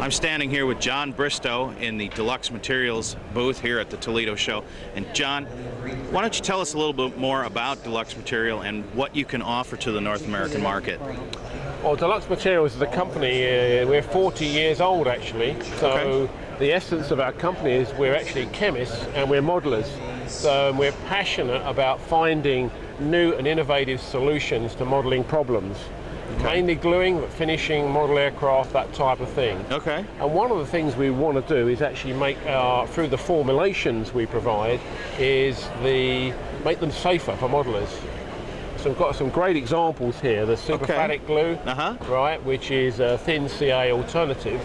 I'm standing here with John Bristow in the Deluxe Materials booth here at the Toledo show. And John, why don't you tell us a little bit more about Deluxe Material and what you can offer to the North American market? Well, Deluxe Materials is a company, we're 40 years old actually, so the essence of our company is we're actually chemists and we're modelers. So we're passionate about finding new and innovative solutions to modeling problems. Mainly gluing, but finishing, model aircraft, that type of thing. And one of the things we want to do is actually make, through the formulations we provide, is make them safer for modelers. So we've got some great examples here. The Siliconic Glue, right, which is a thin CA alternative.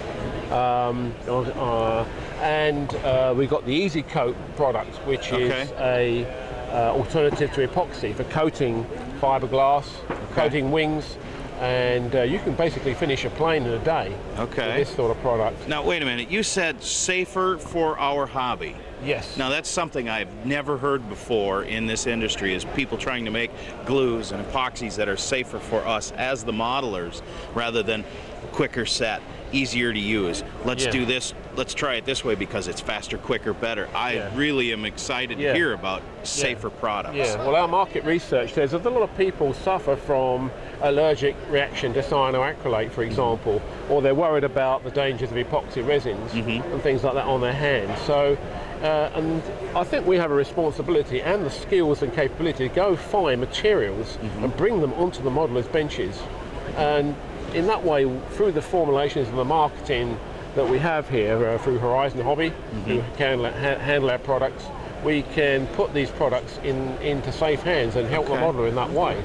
And we've got the Easy Coat product, which is a alternative to epoxy for coating fiberglass, coating wings, and you can basically finish a plane in a day with this sort of product. Now wait a minute, you said safer for our hobby. Yes. Now that's something I've never heard before in this industry, is people trying to make glues and epoxies that are safer for us as the modelers, rather than quicker set, easier to use. Let's do this, let's try it this way because it's faster, quicker, better. I really am excited to hear about safer products. Well, our market research says that a lot of people suffer from allergic reaction to cyanoacrylate, for example, or they're worried about the dangers of epoxy resins and things like that on their hands. So, and I think we have a responsibility and the skills and capability to go find materials and bring them onto the modelers' benches. And in that way, through the formulations and the marketing that we have here, through Horizon Hobby, who can handle our products, we can put these products into safe hands and help the modeler in that way.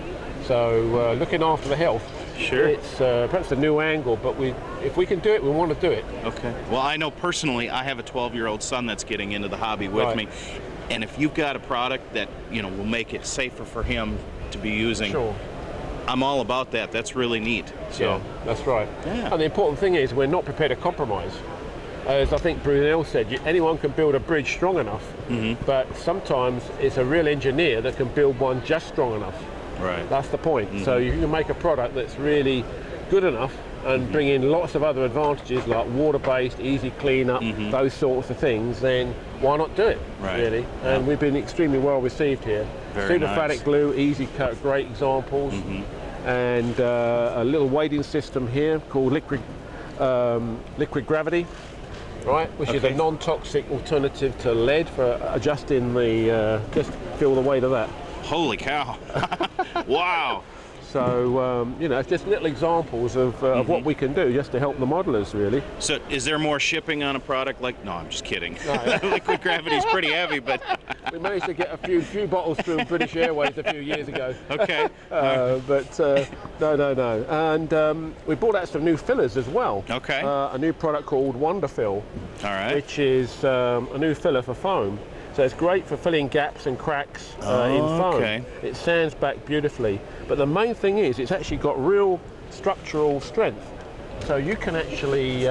So looking after the health, it's perhaps a new angle, but if we can do it, we want to do it. Well, I know personally, I have a 12-year-old son that's getting into the hobby with me, and if you've got a product that will make it safer for him to be using, I'm all about that. That's really neat. So that's right. And the important thing is we're not prepared to compromise. As I think Brunel said, anyone can build a bridge strong enough, but sometimes it's a real engineer that can build one just strong enough. That's the point. So you can make a product that's really good enough and bring in lots of other advantages like water-based, easy cleanup, those sorts of things, then why not do it, really? And we've been extremely well received here. Siliconic Glue, Easy Coat, great examples. And a little weighting system here called liquid gravity, which is a non-toxic alternative to lead for adjusting the, just feel the weight of that. Holy cow. Wow. So, it's just little examples of what we can do just to help the modelers, really. So, is there more shipping on a product like... No, I'm just kidding. No. Liquid gravity is pretty heavy, but... We managed to get a few bottles through British Airways a few years ago. But no. And we brought out some new fillers as well. A new product called Wonderfill, which is a new filler for foam. So it's great for filling gaps and cracks in foam. It sands back beautifully. But the main thing is it's actually got real structural strength. So you can actually,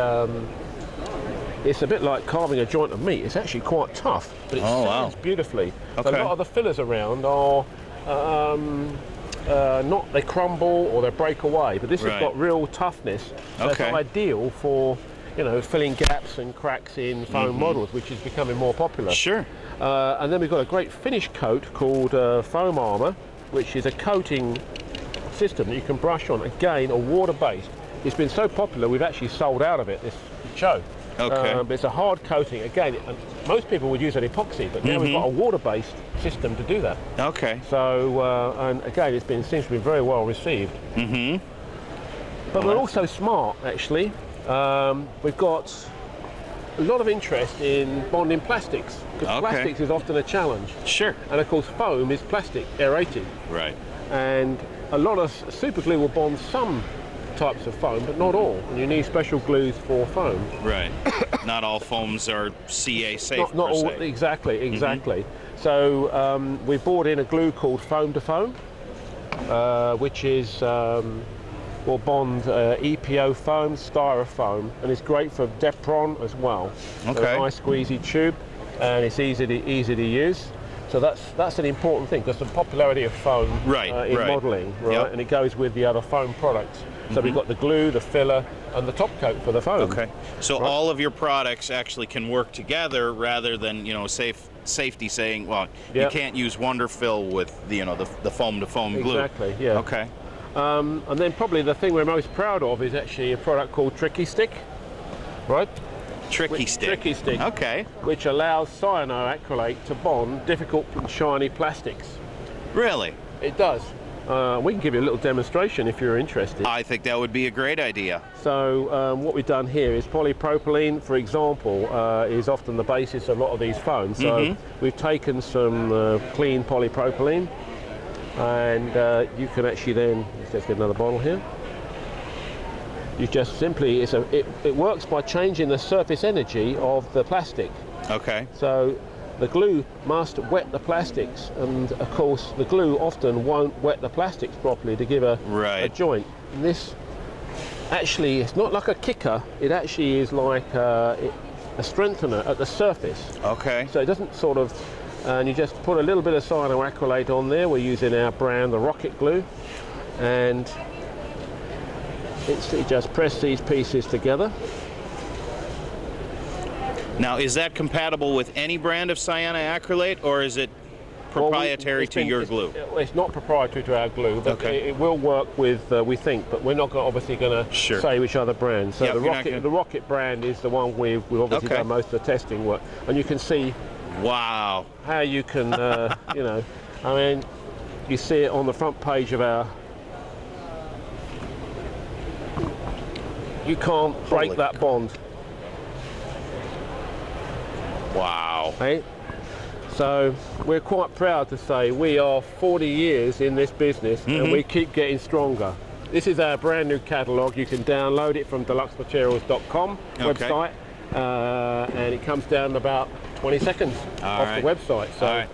it's a bit like carving a joint of meat. It's actually quite tough, but it sands beautifully. So a lot of the fillers around are they crumble or they break away, but this has got real toughness. So it's ideal for filling gaps and cracks in foam models, which is becoming more popular. And then we've got a great finish coat called Foam Armor, which is a coating system that you can brush on. Again, a water-based. It's been so popular, we've actually sold out of it this show. But it's a hard coating. Again, most people would use an epoxy, but now we've got a water-based system to do that. So, and again, seems to be very well received. But we're also smart, actually. We've got a lot of interest in bonding plastics, because plastics is often a challenge. And of course foam is plastic, aerated. And a lot of super glue will bond some types of foam, but not all. And you need special glues for foam. Not all foams are CA safe. Not all, exactly. So we brought in a glue called Foam to Foam, which is will bond EPO foam, styrofoam, and it's great for Depron as well. A nice squeezy tube, and it's easy to use. So that's an important thing, because the popularity of foam in modelling, right? And it goes with the other foam products. So we've got the glue, the filler, and the top coat for the foam. Okay. So all of your products actually can work together, rather than, you know, safety saying, well, you can't use Wonderfill with the, you know, the foam to foam glue. Exactly. Yeah. Okay. And then probably the thing we're most proud of is actually a product called Tricky Stick, right? Tricky Stick. Okay. Which allows cyanoacrylate to bond difficult and shiny plastics. Really? It does. We can give you a little demonstration if you're interested. I think that would be a great idea. So what we've done here is polypropylene, for example, is often the basis of a lot of these foams. So we've taken some clean polypropylene, and you can actually then, let's get another bottle here. You just simply, it works by changing the surface energy of the plastic. Okay. So the glue must wet the plastics, and of course the glue often won't wet the plastics properly to give a joint. And this actually, it's not like a kicker, it actually is like a strengthener at the surface. Okay. So it doesn't sort of, and you just put a little bit of cyanoacrylate on there. We're using our brand, the Rocket Glue, and you just press these pieces together. Now, is that compatible with any brand of cyanoacrylate, or is it proprietary to your glue? It's not proprietary to our glue, but it will work with, we think, but we're not obviously going to say which other brand. So the Rocket brand is the one we've obviously done most of the testing work, and you can see how you can, you know, I mean, you see it on the front page of our. You can't break that bond. Wow. Right? So we're quite proud to say we are 40 years in this business, and we keep getting stronger. This is our brand new catalogue. You can download it from DeluxeMaterials.com website, and it comes down in about 20 seconds off the website. So.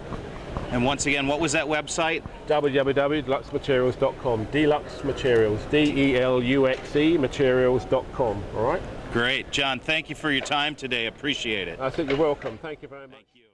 And once again, what was that website? www.deluxematerials.com. Deluxe Materials, D-E-L-U-X-E materials.com. All right? Great. John, thank you for your time today. Appreciate it. I think you're welcome. Thank you very much. Thank you.